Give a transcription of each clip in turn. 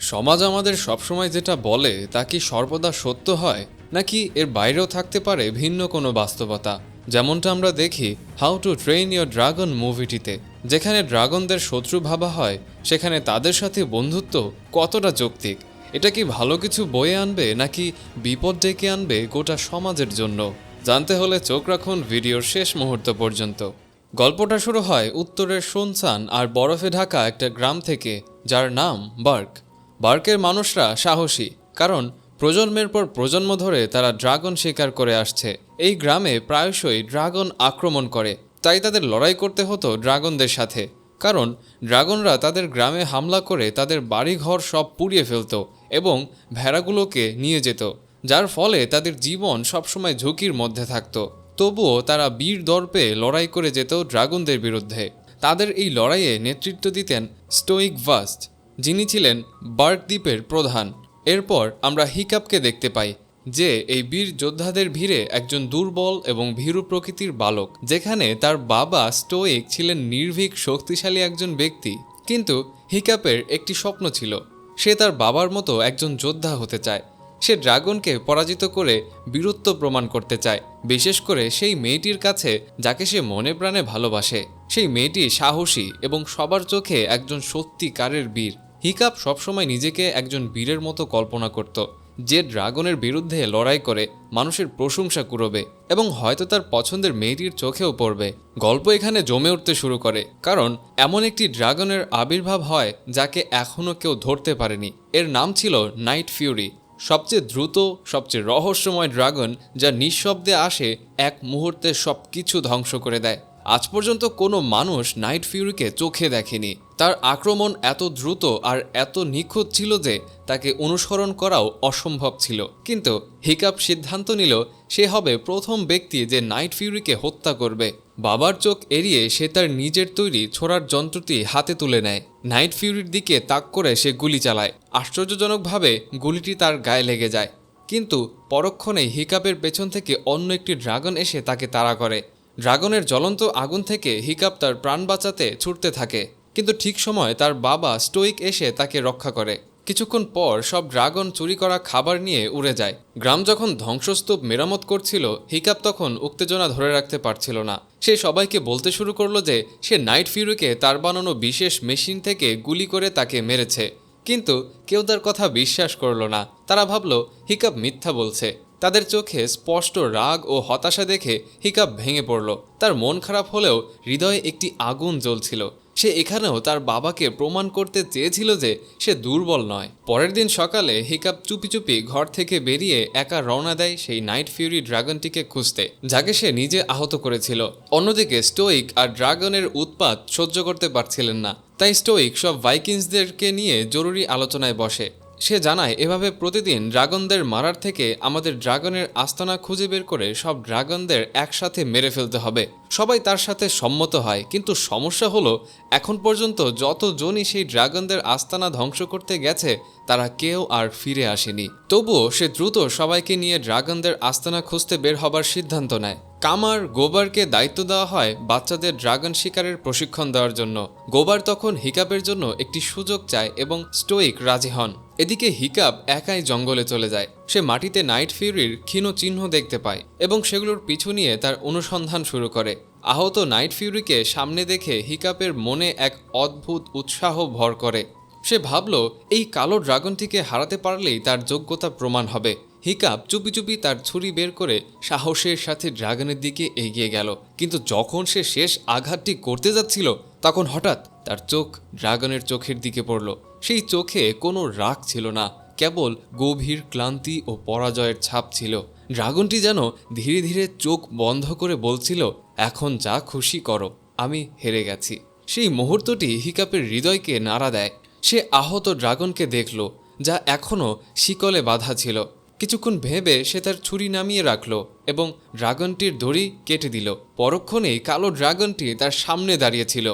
সমাজ আমাদের সবসময় যেটা বলে তা কি সর্বদা সত্য হয়, নাকি এর বাইরেও থাকতে পারে ভিন্ন কোনো বাস্তবতা? যেমনটা আমরা দেখি How to Train Your Dragon মুভিটিতে, যেখানে ড্রাগনদের শত্রু ভাবা হয়, সেখানে তাদের সাথে বন্ধুত্ব কতটা যৌক্তিক। এটা কি ভালো কিছু বয়ে আনবে, নাকি বিপদ ডেকে আনবে গোটা সমাজের জন্য? জানতে হলে চোখ রাখুন ভিডিওর শেষ মুহূর্ত পর্যন্ত। গল্পটা শুরু হয় উত্তরের শুনসান আর বরফে ঢাকা একটা গ্রাম থেকে, যার নাম বার্ক। বার্কের মানুষরা সাহসী, কারণ প্রজন্মের পর প্রজন্ম ধরে তারা ড্রাগন শিকার করে আসছে। এই গ্রামে প্রায়শই ড্রাগন আক্রমণ করে, তাই তাদের লড়াই করতে হতো ড্রাগনদের সাথে। কারণ ড্রাগনরা তাদের গ্রামে হামলা করে তাদের বাড়িঘর সব পুড়িয়ে ফেলত এবং ভেড়াগুলোকে নিয়ে যেত, যার ফলে তাদের জীবন সবসময় ঝুঁকির মধ্যে থাকত। তবুও তারা বীর দর্পে লড়াই করে যেত ড্রাগনদের বিরুদ্ধে। তাদের এই লড়াইয়ে নেতৃত্ব দিতেন স্টোইক ভাস্ট, যিনি ছিলেন বার্ক দ্বীপের প্রধান। এরপর আমরা হিকাপকে দেখতে পাই, যে এই বীর যোদ্ধাদের ভিড়ে একজন দুর্বল এবং ভীরু প্রকৃতির বালক। যেখানে তার বাবা স্টোইক ছিলেন নির্ভীক শক্তিশালী একজন ব্যক্তি, কিন্তু হিকাপের একটি স্বপ্ন ছিল। সে তার বাবার মতো একজন যোদ্ধা হতে চায়। সে ড্রাগনকে পরাজিত করে বীরত্ব প্রমাণ করতে চায়, বিশেষ করে সেই মেয়েটির কাছে যাকে সে মনে প্রাণে ভালোবাসে। সেই মেয়েটি সাহসী এবং সবার চোখে একজন সত্যিকারের বীর। হিকাপ সবসময় নিজেকে একজন বীরের মতো কল্পনা করত, যে ড্রাগনের বিরুদ্ধে লড়াই করে মানুষের প্রশংসা কুড়োবে এবং হয়তো তার পছন্দের মেয়েটির চোখেও পড়বে। গল্প এখানে জমে উঠতে শুরু করে, কারণ এমন একটি ড্রাগনের আবির্ভাব হয় যাকে এখনও কেউ ধরতে পারেনি। এর নাম ছিল নাইট ফিউরি, সবচেয়ে দ্রুত, সবচেয়ে রহস্যময় ড্রাগন, যা নিঃশব্দে আসে, এক মুহূর্তে সব কিছু ধ্বংস করে দেয়। আজ পর্যন্ত কোনো মানুষ নাইট ফিউরিকে চোখে দেখেনি। তার আক্রমণ এত দ্রুত আর এত নিখুঁত ছিল যে তাকে অনুসরণ করাও অসম্ভব ছিল। কিন্তু হিকাপ সিদ্ধান্ত নিল সে হবে প্রথম ব্যক্তি যে নাইট ফিউরিকে হত্যা করবে। বাবার চোখ এড়িয়ে সে তার নিজের তৈরি ছোড়ার যন্ত্রটি হাতে তুলে নেয়। নাইট ফিউরির দিকে তাক করে সে গুলি চালায়। আশ্চর্যজনকভাবে গুলিটি তার গায়ে লেগে যায়, কিন্তু পরক্ষণেই হিকাপের পেছন থেকে অন্য একটি ড্রাগন এসে তাকে তাড়া করে। ড্রাগনের জ্বলন্ত আগুন থেকে হিকাপ তার প্রাণ বাঁচাতে ছুটতে থাকে, কিন্তু ঠিক সময় তার বাবা স্টোইক এসে তাকে রক্ষা করে। কিছুক্ষণ পর সব ড্রাগন চুরি করা খাবার নিয়ে উড়ে যায়। গ্রাম যখন ধ্বংসস্তূপ মেরামত করছিল, হিকাপ তখন উত্তেজনা ধরে রাখতে পারছিল না। সে সবাইকে বলতে শুরু করলো যে সে নাইট ফিউরিকে তার বানানো বিশেষ মেশিন থেকে গুলি করে তাকে মেরেছে। কিন্তু কেউ তার কথা বিশ্বাস করল না। তারা ভাবল হিকাপ মিথ্যা বলছে। তাদের চোখে স্পষ্ট রাগ ও হতাশা দেখে হিকাপ ভেঙে পড়ল। তার মন খারাপ হলেও হৃদয়ে একটি আগুন জ্বলছিল। সে এখানেও তার বাবাকে প্রমাণ করতে চেয়েছিল যে সে দুর্বল নয়। পরের দিন সকালে হিকাপ চুপি চুপি ঘর থেকে বেরিয়ে একা রওনা দেয় সেই নাইট ফিউরি ড্রাগনটিকে খুঁজতে, যাকে সে নিজে আহত করেছিল। অন্যদিকে স্টোইক আর ড্রাগনের উৎপাত সহ্য করতে পারছিলেন না, তাই স্টোইক সব ভাইকিংসদেরকে নিয়ে জরুরি আলোচনায় বসে। সে জানায়, এভাবে প্রতিদিন ড্রাগনদের মারার থেকে আমাদের ড্রাগনের আস্তানা খুঁজে বের করে সব ড্রাগনদের একসাথে মেরে ফেলতে হবে। সবাই তার সাথে সম্মত হয়, কিন্তু সমস্যা হলো এখন পর্যন্ত যতজনই সেই ড্রাগনদের আস্তানা ধ্বংস করতে গেছে তারা কেউ আর ফিরে আসেনি। তবুও সে দ্রুত সবাইকে নিয়ে ড্রাগনদের আস্তানা খুঁজতে বের হবার সিদ্ধান্ত নেয়। কামার গোবারকে দায়িত্ব দেওয়া হয় বাচ্চাদের ড্রাগন শিকারের প্রশিক্ষণ দেওয়ার জন্য। গোবার তখন হিকাপের জন্য একটি সুযোগ চায় এবং স্টোইক রাজি হন। এদিকে হিকাপ একাই জঙ্গলে চলে যায়। সে মাটিতে নাইট ফিউরির ক্ষীণ চিহ্ন দেখতে পায় এবং সেগুলোর পিছু নিয়ে তার অনুসন্ধান শুরু করে। আহত নাইট ফিউরিকে সামনে দেখে হিকাপের মনে এক অদ্ভুত উৎসাহ ভর করে। সে ভাবল এই কালো ড্রাগনটিকে হারাতে পারলেই তার যোগ্যতা প্রমাণ হবে। হিকাপ চুপি চুপি তার ছুরি বের করে সাহসের সাথে ড্রাগনের দিকে এগিয়ে গেল, কিন্তু যখন সে শেষ আঘাতটি করতে যাচ্ছিল তখন হঠাৎ তার চোখ ড্রাগনের চোখের দিকে পড়ল। সেই চোখে কোনো রাগ ছিল না, কেবল গভীর ক্লান্তি ও পরাজয়ের ছাপ ছিল। ড্রাগনটি যেন ধীরে ধীরে চোখ বন্ধ করে বলছিল, এখন যা খুশি করো, আমি হেরে গেছি। সেই মুহূর্তটি হিকাপের হৃদয়কে নাড়া দেয়। সে আহত ড্রাগনকে দেখল, যা এখনও শিকলে বাঁধা ছিল। কিছুক্ষণ ভেবে সে তার ছুরি নামিয়ে রাখল এবং ড্রাগনটির দড়ি কেটে দিল। পরক্ষণেই কালো ড্রাগনটি তার সামনে দাঁড়িয়েছিল।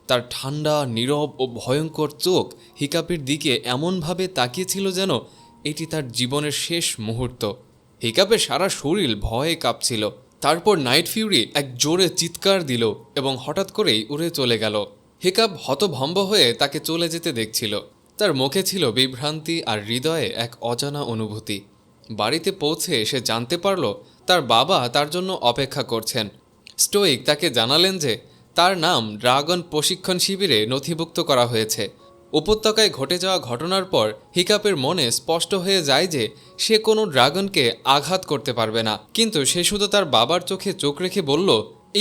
তার ঠান্ডা, নীরব ও ভয়ঙ্কর চোখ হিকাপের দিকে এমনভাবে তাকিয়েছিল যেন এটি তার জীবনের শেষ মুহূর্ত। হিকাপের সারা শরীর ভয়ে কাঁপছিল। তারপর নাইট ফিউরি এক জোরে চিৎকার দিল এবং হঠাৎ করেই উড়ে চলে গেল। হিকাপ হতভম্ব হয়ে তাকে চলে যেতে দেখছিল। তার মুখে ছিল বিভ্রান্তি আর হৃদয়ে এক অজানা অনুভূতি। বাড়িতে পৌঁছে সে জানতে পারল তার বাবা তার জন্য অপেক্ষা করছেন। স্টোইক তাকে জানালেন যে তার নাম ড্রাগন প্রশিক্ষণ শিবিরে নথিভুক্ত করা হয়েছে। উপত্যকায় ঘটে যাওয়া ঘটনার পর হিকাপের মনে স্পষ্ট হয়ে যায় যে সে কোনো ড্রাগনকে আঘাত করতে পারবে না, কিন্তু সে শুধু তার বাবার চোখে চোখ রেখে বলল,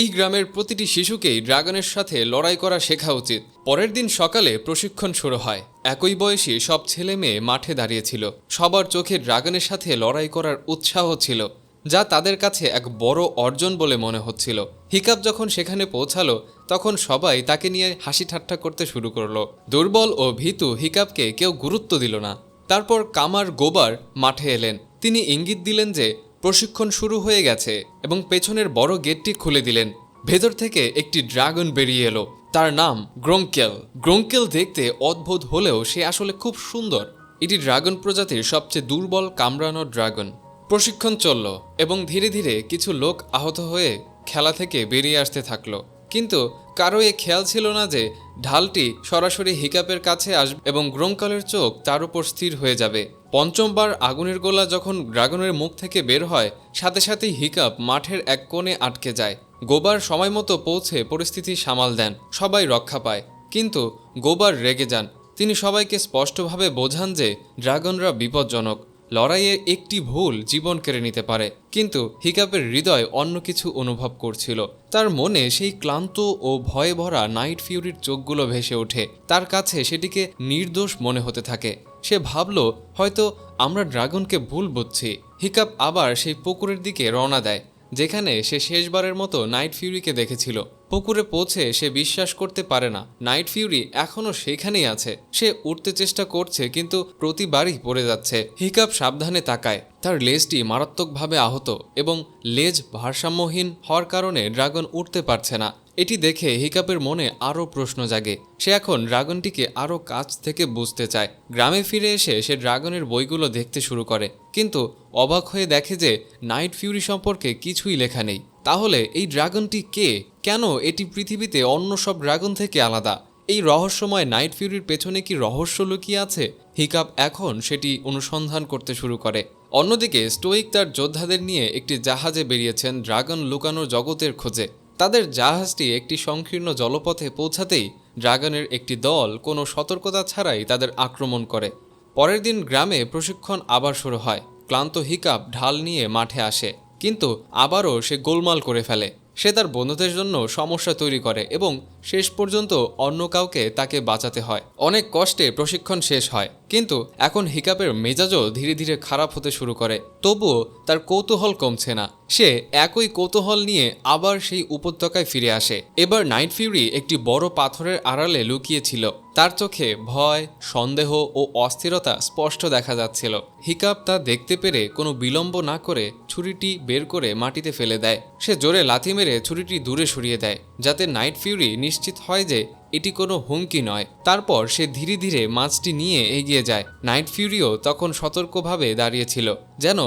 এই গ্রামের প্রতিটি শিশুকেই ড্রাগনের সাথে লড়াই করা শেখা উচিত। পরের দিন সকালে প্রশিক্ষণ শুরু হয়। একই বয়সী সব ছেলে মেয়ে মাঠে দাঁড়িয়েছিল। সবার চোখে ড্রাগনের সাথে লড়াই করার উৎসাহ ছিল, যা তাদের কাছে এক বড় অর্জন বলে মনে হচ্ছিল। হিকাপ যখন সেখানে পৌঁছালো তখন সবাই তাকে নিয়ে হাসি ঠাট্টা করতে শুরু করলো। দুর্বল ও ভীতু হিকাপকে কেউ গুরুত্ব দিল না। তারপর কামার গোবার মাঠে এলেন। তিনি ইঙ্গিত দিলেন যে প্রশিক্ষণ শুরু হয়ে গেছে এবং পেছনের বড় গেটটি খুলে দিলেন। ভেতর থেকে একটি ড্রাগন বেরিয়ে এলো। তার নাম গ্রোঙ্কেল। গ্রোঙ্কেল দেখতে অদ্ভুত হলেও সে আসলে খুব সুন্দর। এটি ড্রাগন প্রজাতির সবচেয়ে দুর্বল কামড়ানো ড্রাগন। প্রশিক্ষণ চলল এবং ধীরে ধীরে কিছু লোক আহত হয়ে খেলা থেকে বেরিয়ে আসতে থাকলো, কিন্তু কারো এ খেয়াল ছিল না যে ঢালটি সরাসরি হিকাপের কাছে আসবে এবং গ্রোঙ্কেলের চোখ তার উপর স্থির হয়ে যাবে। পঞ্চমবার আগুনের গোলা যখন ড্রাগনের মুখ থেকে বের হয়, সাথে সাথেই হিকাপ মাঠের এক কোণে আটকে যায়। গোবার সময় মতো পৌঁছে পরিস্থিতি সামাল দেন। সবাই রক্ষা পায়, কিন্তু গোবার রেগে যান। তিনি সবাইকে স্পষ্টভাবে বোঝান যে ড্রাগনরা বিপজ্জনক। লড়াইয়ে একটি ভুল জীবন কেড়ে নিতে পারে। কিন্তু হিকাপের হৃদয় অন্য কিছু অনুভব করছিল। তার মনে সেই ক্লান্ত ও ভয়ে ভরা নাইট ফিউরির চোখগুলো ভেসে ওঠে। তার কাছে সেটিকে নির্দোষ মনে হতে থাকে। সে ভাবল, হয়তো আমরা ড্রাগনকে ভুল বুঝছি। হিকাপ আবার সেই পুকুরের দিকে রওনা দেয়, যেখানে সে শেষবারের মতো নাইট ফিউরিকে দেখেছিল। পুকুরে পৌঁছে সে বিশ্বাস করতে পারে না নাইট ফিউরি এখনও সেখানেই আছে। সে উঠতে চেষ্টা করছে, কিন্তু প্রতিবারই পড়ে যাচ্ছে। হিকাপ সাবধানে তাকায়। তার লেজটি মারাত্মকভাবে আহত এবং লেজ ভারসাম্যহীন হওয়ার কারণে ড্রাগন উঠতে পারছে না। এটি দেখে হিকাপের মনে আরও প্রশ্ন জাগে। সে এখন ড্রাগনটিকে আরও কাছ থেকে বুঝতে চায়। গ্রামে ফিরে এসে সে ড্রাগনের বইগুলো দেখতে শুরু করে, কিন্তু অবাক হয়ে দেখে যে নাইট ফিউরি সম্পর্কে কিছুই লেখা নেই। তাহলে এই ড্রাগনটি কে? কেন এটি পৃথিবীতে অন্য সব ড্রাগন থেকে আলাদা? এই রহস্যময় নাইট ফিউরির পেছনে কি রহস্য লুকিয়ে আছে? হিকাপ এখন সেটি অনুসন্ধান করতে শুরু করে। অন্যদিকে স্টোইক তার যোদ্ধাদের নিয়ে একটি জাহাজে বেরিয়েছেন ড্রাগন লুকানো জগতের খোঁজে। তাদের জাহাজটি একটি সংকীর্ণ জলপথে পৌঁছাতেই ড্রাগনের একটি দল কোনো সতর্কতা ছাড়াই তাদের আক্রমণ করে। পরের দিন গ্রামে প্রশিক্ষণ আবার শুরু হয়। ক্লান্ত হিকাপ ঢাল নিয়ে মাঠে আসে, কিন্তু আবারও সে গোলমাল করে ফেলে। সে তার বন্ধুদের জন্য সমস্যা তৈরি করে এবং শেষ পর্যন্ত অন্য কাউকে তাকে বাঁচাতে হয়। অনেক কষ্টে প্রশিক্ষণ শেষ হয়, কিন্তু এখন হিকাপের মেজাজও ধীরে ধীরে খারাপ হতে শুরু করে। তবুও তার কৌতূহল কমছে না। সে একই কৌতূহল নিয়ে আবার সেই উপত্যকায় ফিরে আসে। এবার নাইট ফিউরি একটি বড় পাথরের আড়ালে লুকিয়েছিল। তার চোখে ভয়, সন্দেহ ও অস্থিরতা স্পষ্ট দেখা যাচ্ছিল। হিকাপ তা দেখতে পেরে কোনো বিলম্ব না করে ছুরিটি বের করে মাটিতে ফেলে দেয়। সে জোরে লাথি মেরে ছুরিটি দূরে সরিয়ে দেয়, যাতে নাইট ফিউরি নিশ্চিত হয় যে এটি কোনো হুমকি নয়। তারপর সে ধীরে ধীরে মাছটি নিয়ে এগিয়ে যায়। নাইট ফিউরিও তখন সতর্কভাবে দাঁড়িয়েছিল, যেন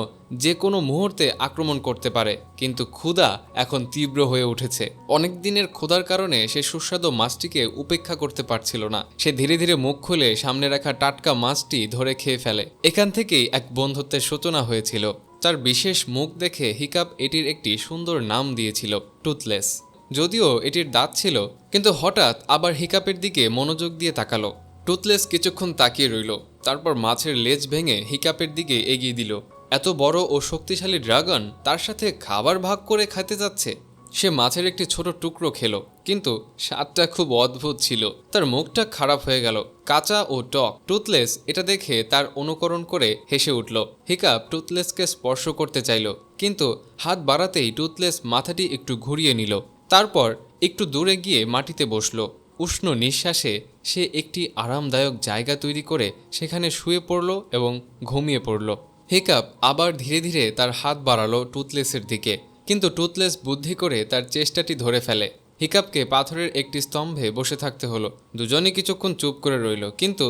যে কোনো মুহূর্তে আক্রমণ করতে পারে। কিন্তু ক্ষুধা এখন তীব্র হয়ে উঠেছে। অনেক দিনের ক্ষুধার কারণে সে সুস্বাদু মাছটিকে উপেক্ষা করতে পারছিল না। সে ধীরে ধীরে মুখ খুলে সামনে রাখা টাটকা মাছটি ধরে খেয়ে ফেলে। এখান থেকেই এক বন্ধুত্বের সূচনা হয়েছিল। তার বিশেষ মুখ দেখে হিকাপ এটির একটি সুন্দর নাম দিয়েছিল, টুথলেস। যদিও এটির দাঁত ছিল, কিন্তু হঠাৎ আবার হিকাপের দিকে মনোযোগ দিয়ে তাকালো। টুথলেস কিছুক্ষণ তাকিয়ে রইল, তারপর মাছের লেজ ভেঙে হিকাপের দিকে এগিয়ে দিল। এত বড় ও শক্তিশালী ড্রাগন তার সাথে খাবার ভাগ করে খেতে যাচ্ছে। সে মাছের একটি ছোট টুকরো খেলো, কিন্তু স্বাদটা খুব অদ্ভুত ছিল। তার মুখটা খারাপ হয়ে গেল, কাঁচা ও টক। টুথলেস এটা দেখে তার অনুকরণ করে হেসে উঠল। হিকাপ টুথলেসকে স্পর্শ করতে চাইল, কিন্তু হাত বাড়াতেই টুথলেস মাথাটি একটু ঘুরিয়ে নিল। তারপর একটু দূরে গিয়ে মাটিতে বসল। উষ্ণ নিঃশ্বাসে সে একটি আরামদায়ক জায়গা তৈরি করে সেখানে শুয়ে পড়ল এবং ঘুমিয়ে পড়ল। হিকাপ আবার ধীরে ধীরে তার হাত বাড়ালো টুথলেসের দিকে, কিন্তু টুথলেস বুদ্ধি করে তার চেষ্টাটি ধরে ফেলে। হিকাপকে পাথরের একটি স্তম্ভে বসে থাকতে হলো। দুজনই কিছুক্ষণ চুপ করে রইল, কিন্তু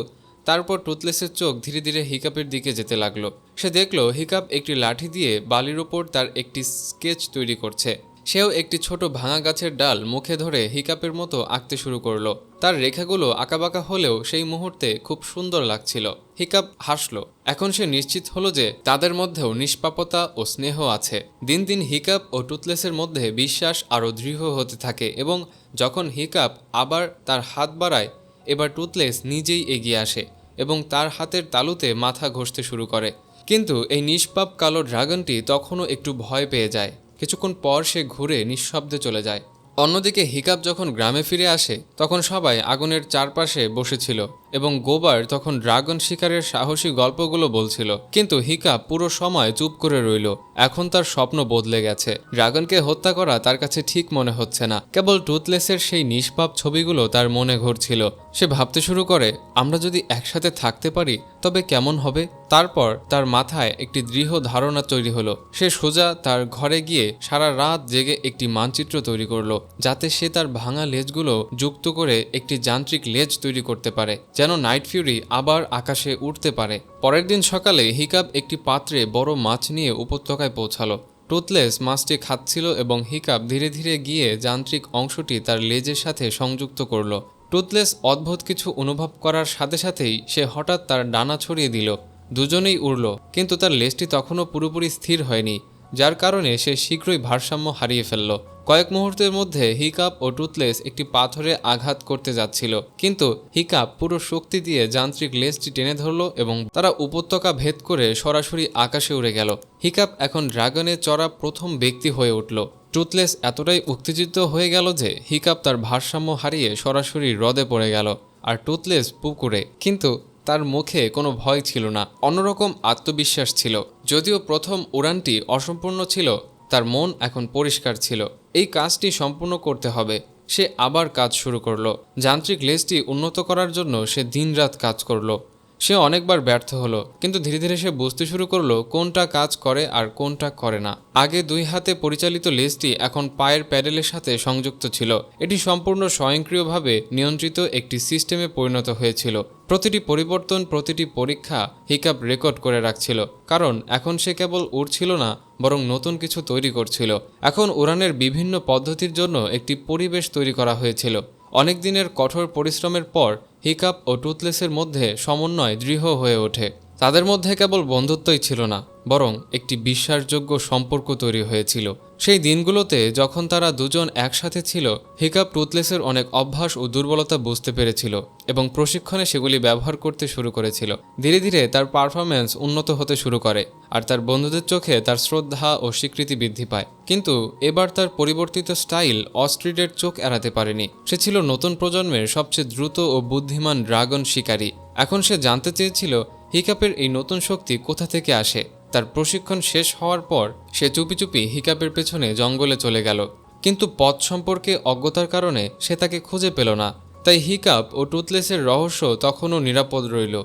তারপর টুথলেসের চোখ ধীরে ধীরে হিকাপের দিকে যেতে লাগলো। সে দেখল হিকাপ একটি লাঠি দিয়ে বালির ওপর তার একটি স্কেচ তৈরি করছে। সেও একটি ছোট ভাঙা গাছের ডাল মুখে ধরে হিকাপের মতো আঁকতে শুরু করলো। তার রেখাগুলো আঁকাবাঁকা হলেও সেই মুহূর্তে খুব সুন্দর লাগছিল। হিকাপ হাসলো। এখন সে নিশ্চিত হলো যে তাদের মধ্যেও নিষ্পাপতা ও স্নেহ আছে। দিন দিন হিকাপ ও টুথলেসের মধ্যে বিশ্বাস আরও দৃঢ় হতে থাকে এবং যখন হিকাপ আবার তার হাত বাড়ায়, এবার টুথলেস নিজেই এগিয়ে আসে এবং তার হাতের তালুতে মাথা ঘষতে শুরু করে। কিন্তু এই নিষ্পাপ কালো ড্রাগনটি তখনও একটু ভয় পেয়ে যায়। কিছুক্ষণ পর সে ঘুরে নিঃশব্দে চলে যায়। অন্যদিকে হিকাপ যখন গ্রামে ফিরে আসে তখন সবাই আগুনের চারপাশে বসেছিল এবং গোবার তখন ড্রাগন শিকারের সাহসী গল্পগুলো বলছিল। কিন্তু হিকাপ পুরো সময় চুপ করে রইল। এখন তার স্বপ্ন বদলে গেছে। ড্রাগনকে হত্যা করা তার কাছে ঠিক মনে হচ্ছে না। কেবল টুথলেসের সেই নিষ্পাপ ছবিগুলো তার মনে ঘুরছিল। সে ভাবতে শুরু করে, আমরা যদি একসাথে থাকতে পারি তবে কেমন হবে। তারপর তার মাথায় একটি দৃঢ় ধারণা তৈরি হলো। সে সোজা তার ঘরে গিয়ে সারা রাত জেগে একটি মানচিত্র তৈরি করলো, যাতে সে তার ভাঙা লেজগুলো যুক্ত করে একটি যান্ত্রিক লেজ তৈরি করতে পারে, যেন নাইট ফিউরি আবার আকাশে উঠতে পারে। পরের দিন সকালে হিকাপ একটি পাত্রে বড় মাছ নিয়ে উপত্যকায় পৌঁছালো। টুথলেস মাছটি খাচ্ছিল এবং হিকাপ ধীরে ধীরে গিয়ে যান্ত্রিক অংশটি তার লেজের সাথে সংযুক্ত করলো। টুথলেস অদ্ভুত কিছু অনুভব করার সাথে সাথেই সে হঠাৎ তার ডানা ছড়িয়ে দিল। দুজনেই উড়ল, কিন্তু তার লেজটি তখনও পুরোপুরি স্থির হয়নি, যার কারণে সে শীঘ্রই ভারসাম্য হারিয়ে ফেলল। কয়েক মুহূর্তের মধ্যে হিকাপ ও টুথলেস একটি পাথরে আঘাত করতে যাচ্ছিল, কিন্তু হিকাপ পুরো শক্তি দিয়ে যান্ত্রিক লেজটি টেনে ধরল এবং তারা উপত্যকা ভেদ করে সরাসরি আকাশে উড়ে গেল। হিকাপ এখন ড্রাগনে চড়া প্রথম ব্যক্তি হয়ে উঠল। টুথলেস এতটাই উত্তেজিত হয়ে গেল যে হিকাপ তার ভারসাম্য হারিয়ে সরাসরি হ্রদে পড়ে গেল, আর টুথলেস পুকুরে। কিন্তু তার মুখে কোনো ভয় ছিল না, অন্যরকম আত্মবিশ্বাস ছিল। যদিও প্রথম উড়ানটি অসম্পূর্ণ ছিল, তার মন এখন পরিষ্কার ছিল। এই কাজটি সম্পূর্ণ করতে হবে। সে আবার কাজ শুরু করলো। যান্ত্রিক লেজটি উন্নত করার জন্য সে দিনরাত কাজ করলো। সে অনেকবার ব্যর্থ হলো, কিন্তু ধীরে ধীরে সে বুঝতে শুরু করলো কোনটা কাজ করে আর কোনটা করে না। আগে দুই হাতে পরিচালিত লেজটি এখন পায়ের প্যাডেলের সাথে সংযুক্ত ছিল। এটি সম্পূর্ণ স্বয়ংক্রিয়ভাবে নিয়ন্ত্রিত একটি সিস্টেমে পরিণত হয়েছিল। প্রতিটি পরিবর্তন, প্রতিটি পরীক্ষা হিকাপ রেকর্ড করে রাখছিল, কারণ এখন সে কেবল উড়ছিল না, বরং নতুন কিছু তৈরি করছিল। এখন উড়ানের বিভিন্ন পদ্ধতির জন্য একটি পরিবেশ তৈরি করা হয়েছিল। অনেক দিনের কঠোর পরিশ্রমের পর হিকাপ ও টুথলেসের মধ্যে সমন্বয় দৃঢ় হয়ে ওঠে। তাদের মধ্যে কেবল বন্ধুত্বই ছিল না, বরং একটি বিশ্বাসযোগ্য সম্পর্ক তৈরি হয়েছিল। সেই দিনগুলোতে যখন তারা দুজন একসাথে ছিল, হিকাপ টুথলেসের অনেক অভ্যাস ও দুর্বলতা বুঝতে পেরেছিল এবং প্রশিক্ষণে সেগুলি ব্যবহার করতে শুরু করেছিল। ধীরে ধীরে তার পারফরম্যান্স উন্নত হতে শুরু করে, আর তার বন্ধুদের চোখে তার শ্রদ্ধা ও স্বীকৃতি বৃদ্ধি পায়। কিন্তু এবার তার পরিবর্তিত স্টাইল অস্ট্রিডের চোখ এড়াতে পারেনি। সে ছিল নতুন প্রজন্মের সবচেয়ে দ্রুত ও বুদ্ধিমান ড্রাগন শিকারী। এখন সে জানতে চেয়েছিল হিকাপের এই নতুন শক্তি কোথা থেকে আসে। তার প্রশিক্ষণ শেষ হওয়ার পর সে চুপি চুপি হিকাপের পেছনে জঙ্গলে চলে গেল, কিন্তু পথ সম্পর্কে অজ্ঞতার কারণে সে তাকে খুঁজে পেল না। তাই হিকাপ ও টুথলেসের রহস্য তখনও নিরাপদ রইল।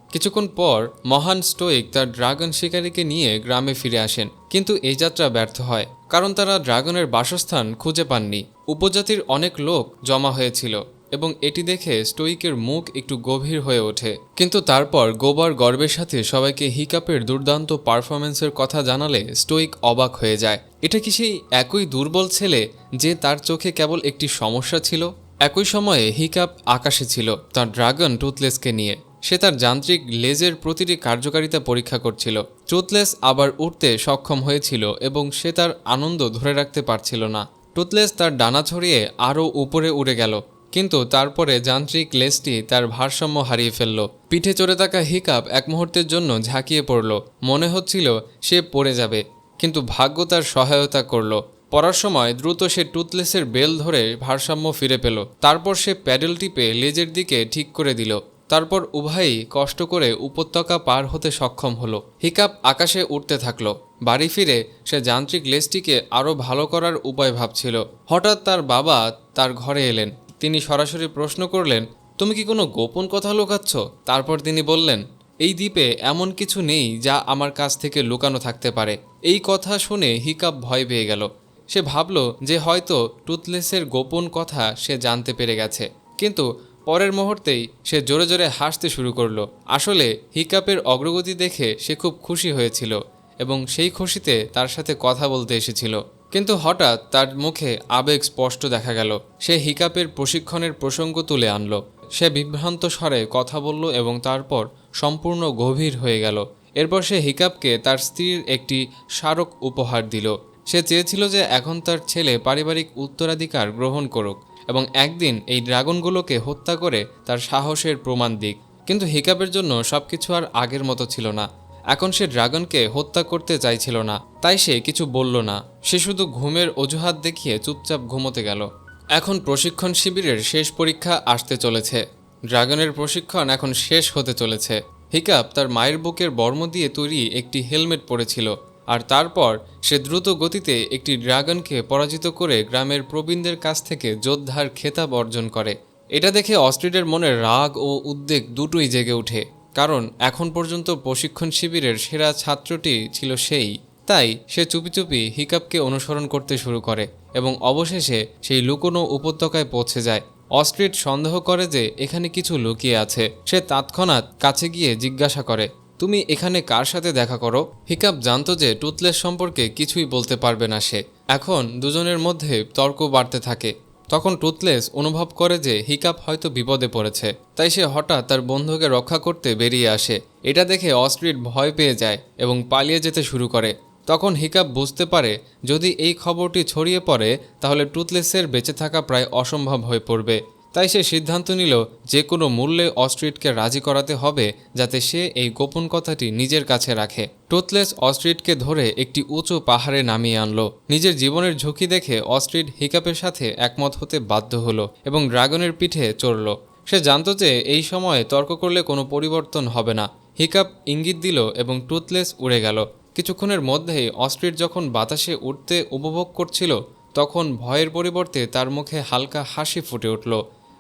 কিছুক্ষণ পর মহান স্টোইক তার ড্রাগন শিকারীকে নিয়ে গ্রামে ফিরে আসেন, কিন্তু এই যাত্রা ব্যর্থ হয়, কারণ তারা ড্রাগনের বাসস্থান খুঁজে পাননি। উপজাতির অনেক লোক জমা হয়েছিল এবং এটি দেখে স্টোইকের মুখ একটু গভীর হয়ে ওঠে। কিন্তু তারপর গোবার গর্বের সাথে সবাইকে হিকাপের দুর্দান্ত পারফরম্যান্সের কথা জানালে স্টোইক অবাক হয়ে যায়। এটা কি সেই একই দুর্বল ছেলে যে তার চোখে কেবল একটি সমস্যা ছিল? একই সময়ে হিকাপ আকাশে ছিল তার ড্রাগন টুথলেসকে নিয়ে। সে তার যান্ত্রিক লেজের প্রতিটি কার্যকারিতা পরীক্ষা করছিল। টুথলেস আবার উঠতে সক্ষম হয়েছিল এবং সে তার আনন্দ ধরে রাখতে পারছিল না। টুথলেস তার ডানা ছড়িয়ে আরও উপরে উড়ে গেল, কিন্তু তারপরে যান্ত্রিক লেজটি তার ভারসাম্য হারিয়ে ফেলল। পিঠে চড়ে থাকা হিকাপ এক মুহূর্তের জন্য ঝাঁকিয়ে পড়ল। মনে হচ্ছিল সে পড়ে যাবে, কিন্তু ভাগ্য তার সহায়তা করল। পড়ার সময় দ্রুত সে টুথলেসের বেল ধরে ভারসাম্য ফিরে পেল। তারপর সে প্যাডেল টিপে লেজের দিকে ঠিক করে দিল। তারপর উভয়ই কষ্ট করে উপত্যকা পার হতে সক্ষম হলো। হিকাপ আকাশে উঠতে থাকলো। বাড়ি ফিরে সে যান্ত্রিক লেজটিকে আরও ভালো করার উপায় ভাবছিল। হঠাৎ তার বাবা তার ঘরে এলেন। তিনি সরাসরি প্রশ্ন করলেন, তুমি কি কোনো গোপন কথা লুকাচ্ছ? তারপর তিনি বললেন, এই দ্বীপে এমন কিছু নেই যা আমার কাছ থেকে লুকানো থাকতে পারে। এই কথা শুনে হিকাপ ভয় পেয়ে গেল। সে ভাবল যে হয়তো টুথলেসের গোপন কথা সে জানতে পেরে গেছে, কিন্তু পরের মুহূর্তেই সে জোরে জোরে হাসতে শুরু করলো। আসলে হিকাপের অগ্রগতি দেখে সে খুব খুশি হয়েছিল এবং সেই খুশিতে তার সাথে কথা বলতে এসেছিল। কিন্তু হঠাৎ তার মুখে আবেগ স্পষ্ট দেখা গেল। সে হিকাপের প্রশিক্ষণের প্রসঙ্গ তুলে আনলো। সে বিভ্রান্ত স্বরে কথা বলল এবং তারপর সম্পূর্ণ গভীর হয়ে গেল। এরপর সে হিকাপকে তার স্ত্রীর একটি স্মারক উপহার দিল। সে চেয়েছিল যে এখন তার ছেলে পারিবারিক উত্তরাধিকার গ্রহণ করুক এবং একদিন এই ড্রাগনগুলোকে হত্যা করে তার সাহসের প্রমাণ দিক। কিন্তু হিকাপের জন্য সবকিছু আর আগের মতো ছিল না। এখন সে ড্রাগনকে হত্যা করতে চাইছিল না, তাই সে কিছু বলল না। সে শুধু ঘুমের অজুহাত দেখিয়ে চুপচাপ ঘুমোতে গেল। এখন প্রশিক্ষণ শিবিরের শেষ পরীক্ষা আসতে চলেছে। ড্রাগনের প্রশিক্ষণ এখন শেষ হতে চলেছে। হিকাপ তার মায়ের বুকের বর্ম দিয়ে তৈরি একটি হেলমেট পরেছিল, আর তারপর সে দ্রুত গতিতে একটি ড্রাগনকে পরাজিত করে গ্রামের প্রবীণদের কাছ থেকে যোদ্ধার খেতাব অর্জন করে। এটা দেখে অস্ট্রিডের মনে রাগ ও উদ্বেগ দুটোই জেগে ওঠে, কারণ এখন পর্যন্ত প্রশিক্ষণ শিবিরের সেরা ছাত্রটি ছিল সেই। তাই সে চুপি চুপি হিকাপকে অনুসরণ করতে শুরু করে এবং অবশেষে সেই লুকোনো উপত্যকায় পৌঁছে যায়। অস্ট্রিড সন্দেহ করে যে এখানে কিছু লুকিয়ে আছে। সে তৎক্ষণাৎ কাছে গিয়ে জিজ্ঞাসা করে, তুমি এখানে কার সাথে দেখা করো? হিকাপ জানতো যে টুথলেস সম্পর্কে কিছুই বলতে পারবে না সে। এখন দুজনের মধ্যে তর্ক বাড়তে থাকে। তখন টুথলেস অনুভব করে যে হিকাপ হয়তো বিপদে পড়েছে, তাই সে হঠাৎ তার বন্ধুকে রক্ষা করতে বেরিয়ে আসে। এটা দেখে অস্ট্রিড ভয় পেয়ে যায় এবং পালিয়ে যেতে শুরু করে। তখন হিকাপ বুঝতে পারে যদি এই খবরটি ছড়িয়ে পড়ে তাহলে টুথলেসের বেঁচে থাকা প্রায় অসম্ভব হয়ে পড়বে। তাই সে সিদ্ধান্ত নিল যে কোনো মূল্যে অস্ট্রিডকে রাজি করাতে হবে যাতে সে এই গোপন কথাটি নিজের কাছে রাখে। টুথলেস অস্ট্রিডকে ধরে একটি উঁচু পাহাড়ে নামিয়ে আনলো। নিজের জীবনের ঝুঁকি দেখে অস্ট্রিড হিকাপের সাথে একমত হতে বাধ্য হলো এবং ড্রাগনের পিঠে চড়ল। সে জানতো যে এই সময়ে তর্ক করলে কোনো পরিবর্তন হবে না। হিকাপ ইঙ্গিত দিল এবং টুথলেস উড়ে গেল। কিছুক্ষণের মধ্যেই অস্ট্রিড যখন বাতাসে উঠতে উপভোগ করছিল তখন ভয়ের পরিবর্তে তার মুখে হালকা হাসি ফুটে উঠল।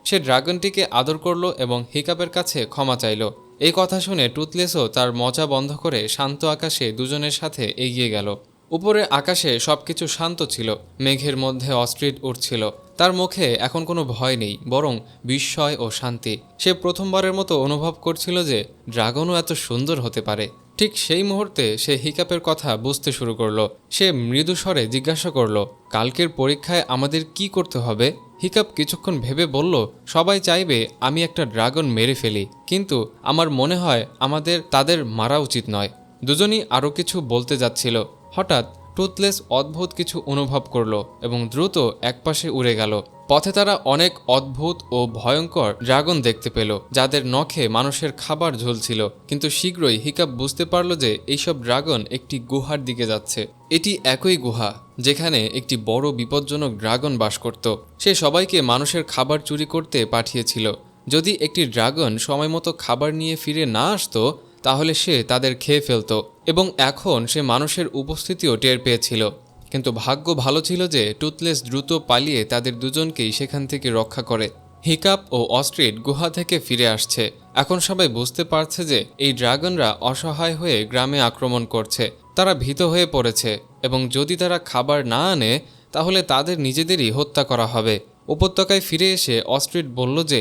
সে ড্রাগনটিকে আদর করল এবং হিকাপের কাছে ক্ষমা চাইল। এই কথা শুনে টুথলেসও তার মজা বন্ধ করে শান্ত আকাশে দুজনের সাথে এগিয়ে গেল। উপরে আকাশে সবকিছু শান্ত ছিল। মেঘের মধ্যে অস্ট্রিড উঠছিল। তার মুখে এখন কোনো ভয় নেই, বরং বিস্ময় ও শান্তি। সে প্রথমবারের মতো অনুভব করছিল যে ড্রাগনও এত সুন্দর হতে পারে। ঠিক সেই মুহূর্তে সে হিকাপের কথা বুঝতে শুরু করলো। সে মৃদু স্বরে জিজ্ঞাসা করলো, কালকের পরীক্ষায় আমাদের কি করতে হবে? হিকাপ কিছুক্ষণ ভেবে বলল, সবাই চাইবে আমি একটা ড্রাগন মেরে ফেলি, কিন্তু আমার মনে হয় আমাদের তাদের মারা উচিত নয়। দুজনই আরও কিছু বলতে যাচ্ছিল। হঠাৎ টুথলেস অদ্ভুত কিছু অনুভব করলো এবং দ্রুত একপাশে উড়ে গেল। পথে তারা অনেক অদ্ভুত ও ভয়ঙ্কর ড্রাগন দেখতে পেল, যাদের নখে মানুষের খাবার ঝুলছিল। কিন্তু শীঘ্রই হিকাপ বুঝতে পারল যে এইসব ড্রাগন একটি গুহার দিকে যাচ্ছে। এটি একই গুহা যেখানে একটি বড় বিপজ্জনক ড্রাগন বাস করত। সে সবাইকে মানুষের খাবার চুরি করতে পাঠিয়েছিল। যদি একটি ড্রাগন সময়মতো খাবার নিয়ে ফিরে না আসতো তাহলে সে তাদের খেয়ে ফেলত, এবং এখন সে মানুষের উপস্থিতিও টের পেয়েছিল। কিন্তু ভাগ্য ভালো ছিল যে টুথলেস দ্রুত পালিয়ে তাদের দুজনকেই সেখান থেকে রক্ষা করে। হিকাপ ও অস্ট্রিড গুহা থেকে ফিরে আসছে। এখন সবাই বুঝতে পারছে যে এই ড্রাগনরা অসহায় হয়ে গ্রামে আক্রমণ করছে। তারা ভীত হয়ে পড়েছে এবং যদি তারা খাবার না আনে তাহলে তাদের নিজেদেরই হত্যা করা হবে। উপত্যকায় ফিরে এসে অস্ট্রিড বলল যে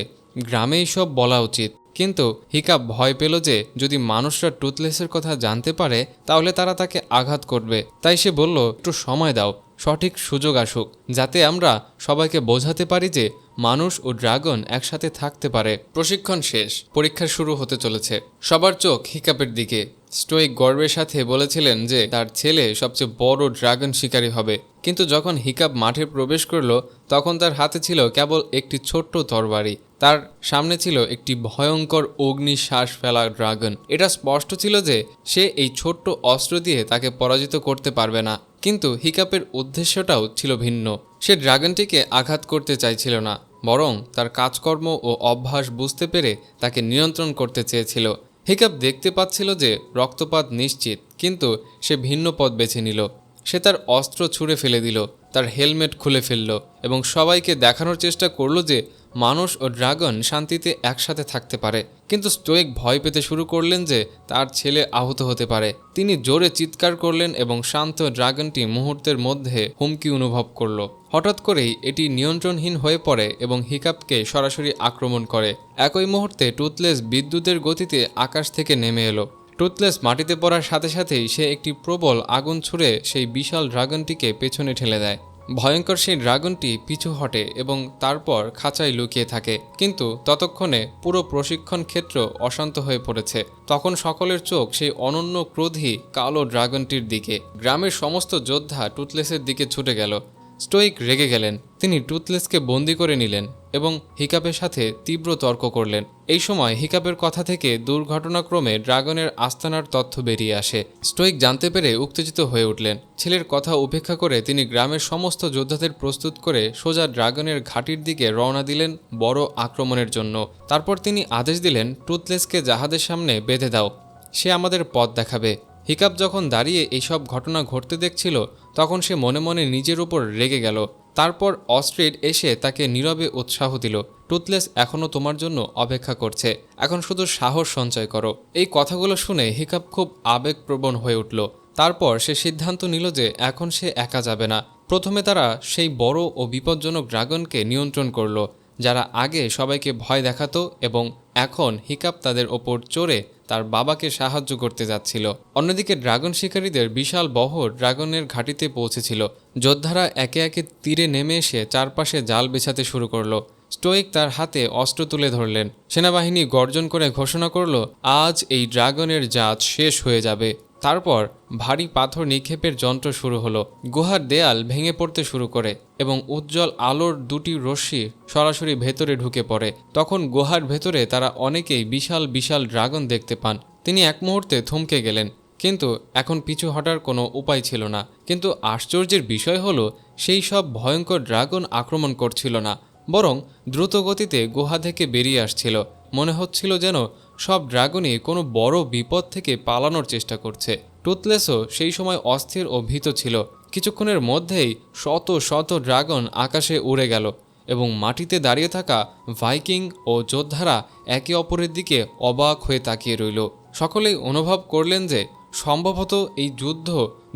গ্রামেই সব বলা উচিত, কিন্তু হিকাপ ভয় পেল যে যদি মানুষরা টুথলেসের কথা জানতে পারে তাহলে তারা তাকে আঘাত করবে। তাই সে বলল, একটু সময় দাও, সঠিক সুযোগ আসুক, যাতে আমরা সবাইকে বোঝাতে পারি যে মানুষ ও ড্রাগন একসাথে থাকতে পারে। প্রশিক্ষণ শেষ, পরীক্ষা শুরু হতে চলেছে। সবার চোখ হিকাপের দিকে। স্টোইক গর্বের সাথে বলেছিলেন যে তার ছেলে সবচেয়ে বড় ড্রাগন শিকারী হবে, কিন্তু যখন হিকাপ মাঠে প্রবেশ করল তখন তার হাতে ছিল কেবল একটি ছোট্ট তরবারি। তার সামনে ছিল একটি ভয়ঙ্কর অগ্নি শ্বাস ফেলা ড্রাগন। এটা স্পষ্ট ছিল যে সে এই ছোট্ট অস্ত্র দিয়ে তাকে পরাজিত করতে পারবে না। কিন্তু হিকাপের উদ্দেশ্যটাও ছিল ভিন্ন। সে ড্রাগনটিকে আঘাত করতে চাইছিল না, বরং তার কাজকর্ম ও অভ্যাস বুঝতে পেরে তাকে নিয়ন্ত্রণ করতে চেয়েছিল। হিকাপ দেখতে পাচ্ছিল যে রক্তপাত নিশ্চিত, কিন্তু সে ভিন্ন পথ বেছে নিল। সে তার অস্ত্র ছুঁড়ে ফেলে দিল, তার হেলমেট খুলে ফেলল এবং সবাইকে দেখানোর চেষ্টা করল যে মানুষ ও ড্রাগন শান্তিতে একসাথে থাকতে পারে। কিন্তু স্টোইক ভয় পেতে শুরু করলেন যে তার ছেলে আহত হতে পারে। তিনি জোরে চিৎকার করলেন এবং শান্ত ড্রাগনটি মুহূর্তের মধ্যে হুমকি অনুভব করল। হঠাৎ করেই এটি নিয়ন্ত্রণহীন হয়ে পড়ে এবং হিকাপকে সরাসরি আক্রমণ করে। একই মুহূর্তে টুথলেস বিদ্যুতের গতিতে আকাশ থেকে নেমে এলো। টুথলেস মাটিতে পড়ার সাথে সাথেই সে একটি প্রবল আগুন ছুঁড়ে সেই বিশাল ড্রাগনটিকে পেছনে ঠেলে দেয়। ভয়ঙ্কর সেই ড্রাগনটি পিছু হটে এবং তারপর খাঁচায় লুকিয়ে থাকে, কিন্তু ততক্ষণে পুরো প্রশিক্ষণ ক্ষেত্র অশান্ত হয়ে পড়েছে। তখন সকলের চোখ সেই অনন্য ক্রোধী কালো ড্রাগনটির দিকে। গ্রামের সমস্ত যোদ্ধা টুথলেসের দিকে ছুটে গেল। স্টোইক রেগে গেলেন। তিনি টুথলেসকে বন্দি করে নিলেন এবং হিকাপের সাথে তীব্র তর্ক করলেন। এই সময় হিকাপের কথা থেকে দুর্ঘটনাক্রমে ড্রাগনের আস্তানার তথ্য বেরিয়ে আসে। স্টোইক জানতে পেরে উত্তেজিত হয়ে উঠলেন। ছেলের কথা উপেক্ষা করে তিনি গ্রামের সমস্ত যোদ্ধাদের প্রস্তুত করে সোজা ড্রাগনের ঘাঁটির দিকে রওনা দিলেন বড় আক্রমণের জন্য। তারপর তিনি আদেশ দিলেন, টুথলেসকে জাহাজের সামনে বেঁধে দাও, সে আমাদের পথ দেখাবে। হিকাপ যখন দাঁড়িয়ে এইসব ঘটনা ঘটতে দেখছিল তখন সে মনে মনে নিজের উপর রেগে গেল। তারপর অস্ট্রিড এসে তাকে নীরবে উৎসাহ দিল, টুথলেস এখনও তোমার জন্য অপেক্ষা করছে, এখন শুধু সাহস সঞ্চয় করো। এই কথাগুলো শুনে হিকাপ খুব আবেগপ্রবণ হয়ে উঠল। তারপর সে সিদ্ধান্ত নিল যে এখন সে একা যাবে না। প্রথমে তারা সেই বড় ও বিপজ্জনক ড্রাগনকে নিয়ন্ত্রণ করল, যারা আগে সবাইকে ভয় দেখাতো, এবং এখন হিকাপ তাদের ওপর চড়ে তার বাবাকে সাহায্য করতে যাচ্ছিল। অন্যদিকে ড্রাগন শিকারীদের বিশাল বহর ড্রাগনের ঘাঁটিতে পৌঁছেছিল। যোদ্ধারা একে একে তীরে নেমে এসে চারপাশে জাল বিছাতে শুরু করলো। স্টোইক তার হাতে অস্ত্র তুলে ধরলেন। সেনাবাহিনী গর্জন করে ঘোষণা করল, আজ এই ড্রাগনের জাত শেষ হয়ে যাবে। তারপর ভারী পাথর নিক্ষেপের যন্ত্র শুরু হলো। গুহার দেয়াল ভেঙে পড়তে শুরু করে এবং উজ্জ্বল আলোর দুটি রশ্মি সরাসরি ভেতরে ঢুকে পড়ে। তখন গুহার ভেতরে তারা অনেকেই বিশাল বিশাল ড্রাগন দেখতে পান। তিনি এক মুহূর্তে থমকে গেলেন, কিন্তু এখন পিছু হটার কোনো উপায় ছিল না। কিন্তু আশ্চর্যের বিষয় হলো, সেই সব ভয়ঙ্কর ড্রাগন আক্রমণ করছিল না, বরং দ্রুত গতিতে গুহা থেকে বেরিয়ে আসছিল। মনে হচ্ছিল যেন সব ড্রাগনই কোনো বড় বিপদ থেকে পালানোর চেষ্টা করছে। টুথলেসও সেই সময় অস্থির ও ভীত ছিল। কিছুক্ষণের মধ্যেই শত শত ড্রাগন আকাশে উড়ে গেল এবং মাটিতে দাঁড়িয়ে থাকা ভাইকিং ও যোদ্ধারা একে অপরের দিকে অবাক হয়ে তাকিয়ে রইল। সকলেই অনুভব করলেন যে সম্ভবত এই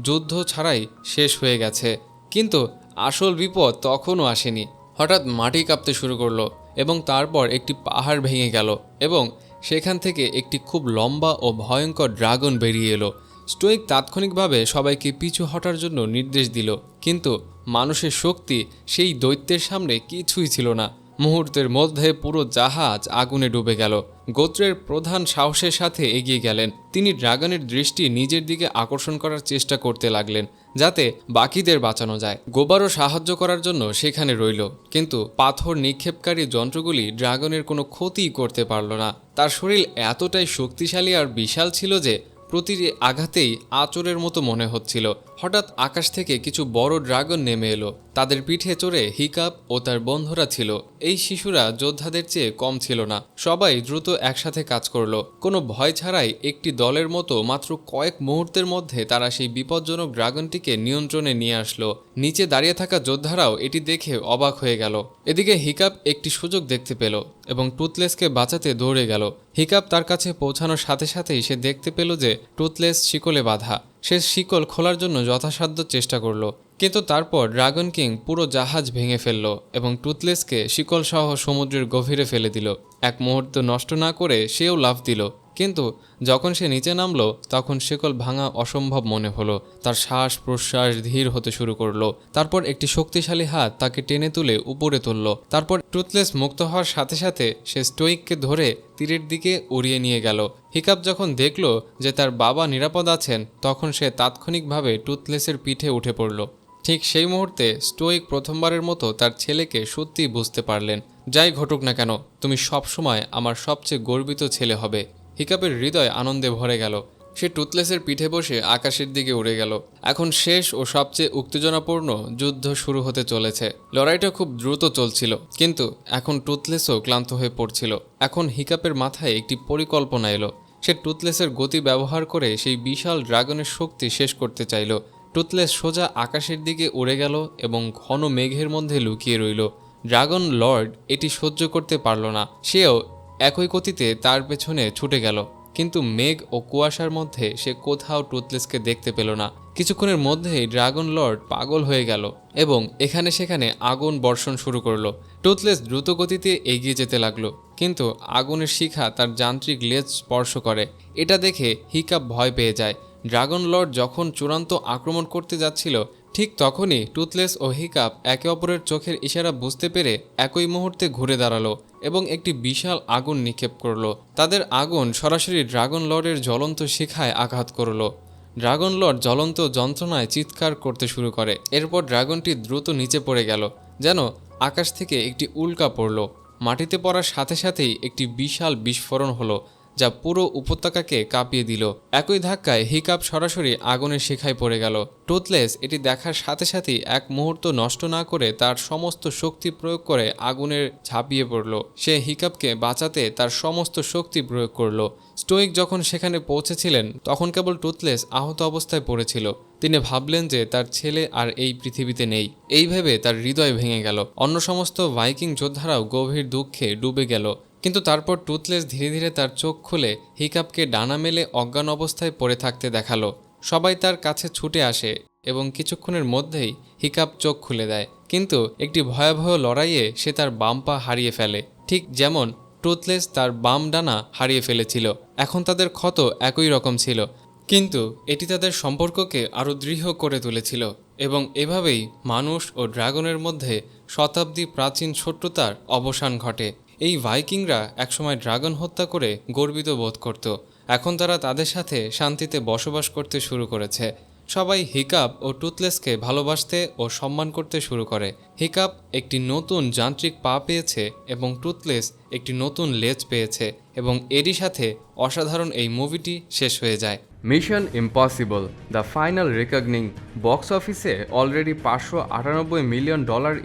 যুদ্ধ ছাড়াই শেষ হয়ে গেছে। কিন্তু আসল বিপদ তখনও আসেনি। হঠাৎ মাটি কাঁপতে শুরু করলো এবং তারপর একটি পাহাড় ভেঙে গেল এবং সেখান থেকে একটি খুব লম্বা ও ভয়ঙ্কর ড্রাগন বেরিয়ে এলো। স্টোইক তাৎক্ষণিকভাবে সবাইকে পিছু হটার জন্য নির্দেশ দিল, কিন্তু মানুষের শক্তি সেই দৈত্যের সামনে কিছুই ছিল না। মুহূর্তের মধ্যে পুরো জাহাজ আগুনে ডুবে গেল। গোত্রের প্রধান সাহসের সাথে এগিয়ে গেলেন। তিনি ড্রাগনের দৃষ্টি নিজের দিকে আকর্ষণ করার চেষ্টা করতে লাগলেন, যাতে বাকিদের বাঁচানো যায়। গোবারও সাহায্য করার জন্য সেখানে রইল, কিন্তু পাথর নিক্ষেপকারী যন্ত্রগুলি ড্রাগনের কোনো ক্ষতি করতে পারল না। তার শরীর এতটাই শক্তিশালী আর বিশাল ছিল যে প্রতিটি আঘাতেই আঁচড়ের মতো মনে হচ্ছিল। হঠাৎ আকাশ থেকে কিছু বড় ড্রাগন নেমে এলো। তাদের পিঠে চড়ে হিকাপ ও তার বন্ধুরা ছিল। এই শিশুরা যোদ্ধাদের চেয়ে কম ছিল না। সবাই দ্রুত একসাথে কাজ করলো। কোনো ভয় ছাড়াই একটি দলের মতো মাত্র কয়েক মুহূর্তের মধ্যে তারা সেই বিপজ্জনক ড্রাগনটিকে নিয়ন্ত্রণে নিয়ে আসলো। নিচে দাঁড়িয়ে থাকা যোদ্ধারাও এটি দেখে অবাক হয়ে গেল। এদিকে হিকাপ একটি সুযোগ দেখতে পেল এবং টুথলেসকে বাঁচাতে দৌড়ে গেল। হিকাপ তার কাছে পৌঁছানোর সাথে সাথেই সে দেখতে পেল যে টুথলেস শিকলে বাঁধা। সে শিকল খোলার জন্য যথাসাধ্য চেষ্টা করলো, কিন্তু তারপর ড্রাগন কিং পুরো জাহাজ ভেঙে ফেলল এবং টুথলেসকে শিকল সহ সমুদ্রের গভীরে ফেলে দিল। এক মুহূর্ত নষ্ট না করে সেও লাফ দিল, কিন্তু যখন সে নিচে নামলো তখন শিকল ভাঙা অসম্ভব মনে হলো। তার শ্বাস প্রশ্বাস ধীর হতে শুরু করলো। তারপর একটি শক্তিশালী হাত তাকে টেনে তুলে উপরে তুলল। তারপর টুথলেস মুক্ত হওয়ার সাথে সাথে সে স্টোইককে ধরে তীরের দিকে উড়িয়ে নিয়ে গেল। হিকাপ যখন দেখল যে তার বাবা নিরাপদ আছেন, তখন সে তাৎক্ষণিকভাবে টুথলেসের পিঠে উঠে পড়ল। ঠিক সেই মুহূর্তে স্টোইক প্রথমবারের মতো তার ছেলেকে সত্যিই বুঝতে পারলেন। যাই ঘটুক না কেন, তুমি সবসময় আমার সবচেয়ে গর্বিত ছেলে হবে। হিকাপের হৃদয় আনন্দে ভরে গেল। সে টুথলেসের পিঠে বসে আকাশের দিকে উড়ে গেল। এখন শেষ ও সবচেয়ে উত্তেজনাপূর্ণ যুদ্ধ শুরু হতে চলেছে। লড়াইটা খুব দ্রুত চলছিল, কিন্তু এখন টুথলেসও ক্লান্ত হয়ে পড়ছিল। এখন হিকাপের মাথায় একটি পরিকল্পনা এলো। সে টুথলেসের গতি ব্যবহার করে সেই বিশাল ড্রাগনের শক্তি শেষ করতে চাইল। টুথলেস সোজা আকাশের দিকে উড়ে গেল এবং ঘন মেঘের মধ্যে লুকিয়ে রইল। ড্রাগন লর্ড এটি সহ্য করতে পারল না। সেও একই গতিতে তার পেছনে ছুটে গেল, কিন্তু মেঘ ও কুয়াশার মধ্যে সে কোথাও টুথলেসকে দেখতে পেল না। কিছুক্ষণের মধ্যেই ড্রাগন লর্ড পাগল হয়ে গেল এবং এখানে সেখানে আগুন বর্ষণ শুরু করলো। টুথলেস দ্রুত গতিতে এগিয়ে যেতে লাগলো, কিন্তু আগুনের শিখা তার যান্ত্রিক লেজ স্পর্শ করে। এটা দেখে হিকাপ ভয় পেয়ে যায়। ড্রাগন লর্ড যখন চূড়ান্ত আক্রমণ করতে যাচ্ছিল, ঠিক তখনই টুথলেস ও হিকাপ একে অপরের চোখের ইশারা বুঝতে পেরে একই মুহূর্তে ঘুরে দাঁড়ালো এবং একটি বিশাল আগুন নিক্ষেপ করলো। তাদের আগুন সরাসরি ড্রাগন লর্ডের জ্বলন্ত শিখায় আঘাত করলো। ড্রাগন লর্ড জ্বলন্ত যন্ত্রণায় চিৎকার করতে শুরু করে। এরপর ড্রাগনটি দ্রুত নিচে পড়ে গেল, যেন আকাশ থেকে একটি উল্কা পড়ল। মাটিতে পড়ার সাথে সাথেই একটি বিশাল বিস্ফোরণ হলো, যা পুরো উপত্যকাকে কাঁপিয়ে দিল। একই ধাক্কায় হিকাপ সরাসরি আগুনের শিখায় পড়ে গেল। টুথলেস এটি দেখার সাথে সাথেই এক মুহূর্ত নষ্ট না করে তার সমস্ত শক্তি প্রয়োগ করে আগুনের ঝাঁপিয়ে পড়ল। সে হিকাপকে বাঁচাতে তার সমস্ত শক্তি প্রয়োগ করলো। স্টোইক যখন সেখানে পৌঁছেছিলেন তখন কেবল টুথলেস আহত অবস্থায় পড়েছিল। তিনি ভাবলেন যে তার ছেলে আর এই পৃথিবীতে নেই। এই ভেবে তার হৃদয় ভেঙে গেল। অন্য সমস্ত ভাইকিং যোদ্ধারাও গভীর দুঃখে ডুবে গেল। কিন্তু তারপর টুথলেস ধীরে ধীরে তার চোখ খুলে হিকাপকে ডানা মেলে অজ্ঞান অবস্থায় পড়ে থাকতে দেখালো। সবাই তার কাছে ছুটে আসে এবং কিছুক্ষণের মধ্যেই হিকাপ চোখ খুলে দেয়। কিন্তু একটি ভয়াবহ লড়াইয়ে সে তার বাম পা হারিয়ে ফেলে, ঠিক যেমন টুথলেস তার বাম ডানা হারিয়ে ফেলেছিল। এখন তাদের ক্ষত একই রকম ছিল, কিন্তু এটি তাদের সম্পর্ককে আরও দৃঢ় করে তুলেছিল এবং এভাবেই মানুষ ও ড্রাগনের মধ্যে শতাব্দী প্রাচীন শত্রুতার অবসান ঘটে। এই ভাইকিংরা একসময় ড্রাগন হত্যা করে গর্বিত বোধ করত। এখন তারা তাদের সাথে শান্তিতে বসবাস করতে শুরু করেছে। সবাই হিকাপ ও টুথলেসকে ভালোবাসতে ও সম্মান করতে শুরু করে। হিকাপ একটি নতুন যান্ত্রিক পা পেয়েছে এবং টুথলেস একটি নতুন লেজ পেয়েছে, এবং এরই সাথে অসাধারণ এই মুভিটি শেষ হয়ে যায়। Mission Impossible the Final Reckoning box অফিসে অলরেডি $598 মিলিয়ন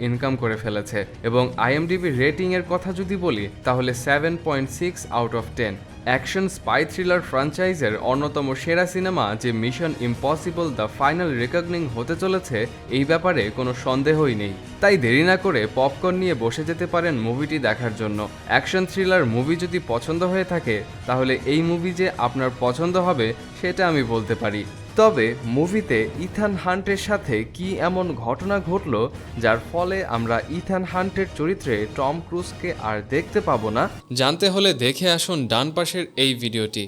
ইনকাম করে ফেলেছে, এবং আইএমডিবি রেটিংয়ের কথা যদি বলি তাহলে 7.6 out of 10। Action spy thriller ফ্র্যাঞ্চাইজের অন্যতম সেরা সিনেমা যে Mission Impossible the Final Reckoning হতে চলেছে, এই ব্যাপারে কোনো সন্দেহই নেই। তাই দেরি না করে পপকর্ন নিয়ে বসে যেতে পারেন মুভিটি দেখার জন্য। অ্যাকশন থ্রিলার মুভি যদি পছন্দ হয়ে থাকে তাহলে এই মুভি যে আপনার পছন্দ হবে সেটা আমি বলতে পারি। তবে মুভিতে ইথান হান্টের সাথে কি এমন ঘটনা ঘটল যার ফলে আমরা ইথান হান্টের চরিত্রে টম ক্রুজকে আর দেখতে পাবো না? জানতে হলে দেখে আসুন ডান পাশের এই ভিডিওটি।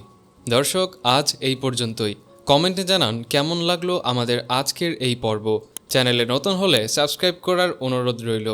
দর্শক, আজ এই পর্যন্তই। কমেন্টে জানান কেমন লাগলো আমাদের আজকের এই পর্ব। চ্যানেলে নতুন হলে সাবস্ক্রাইব করার অনুরোধ রইল।